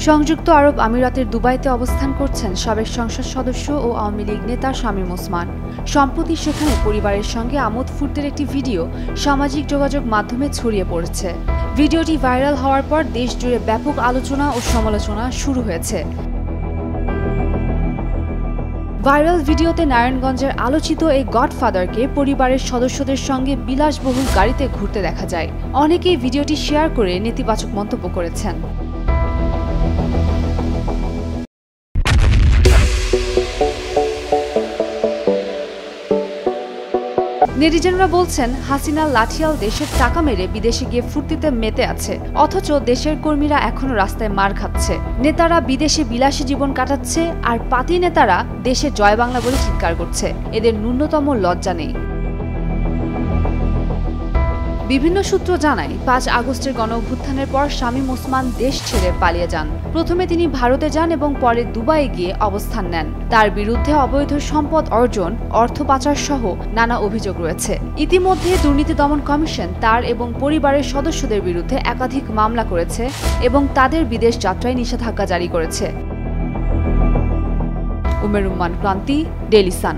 সংযুক্ত আরব আমিরাতের দুবাইতে অবস্থান করছেন সাবেক সংসদ সদস্য ও আওয়ামী লীগ নেতা শামীম ওসমান। সম্প্রতি সেখানে পরিবারের সঙ্গে আমোদ ফুর্তির একটি ভিডিও সামাজিক যোগাযোগ মাধ্যমে ছড়িয়ে পড়েছে। ভিডিওটি ভাইরাল হওয়ার পর দেশ জুড়ে ব্যাপক আলোচনা ও সমালোচনা শুরু হয়েছে। ভাইরাল ভিডিওতে নারায়ণগঞ্জের আলোচিত এই গডফাদারকে পরিবারের সদস্যদের সঙ্গে বিলাসবহুল গাড়িতে ঘুরতে দেখা যায়। অনেকেই ভিডিওটি শেয়ার করে নেতিবাচক মন্তব্য করেছেন। নেটিজেনরা বলছেন, হাসিনা লাঠিয়াল দেশের টাকা মেরে বিদেশে গিয়ে ফুর্তিতে মেতে আছে, অথচ দেশের কর্মীরা এখনো রাস্তায় মার খাচ্ছে। নেতারা বিদেশে বিলাসী জীবন কাটাচ্ছে, আর পাতি নেতারা দেশে জয় বাংলা বলে চিৎকার করছে। এদের ন্যূনতম লজ্জা নেই। বিভিন্ন সূত্র জানায়, ৫ আগস্টের গণঅভ্যুত্থানের পর শামীম ওসমান দেশ ছেড়ে পালিয়ে যান। প্রথমে তিনি ভারতে যান এবং পরে দুবাইয়ে গিয়ে অবস্থান নেন। তার বিরুদ্ধে অবৈধ সম্পদ অর্জন, অর্থ পাচার সহ নানা অভিযোগ রয়েছে। ইতিমধ্যে দুর্নীতি দমন কমিশন তার এবং পরিবারের সদস্যদের বিরুদ্ধে একাধিক মামলা করেছে এবং তাদের বিদেশ যাত্রায় নিষেধাজ্ঞা জারি করেছে। উমের রুম্মান ক্রান্তি, ডেইলি সান।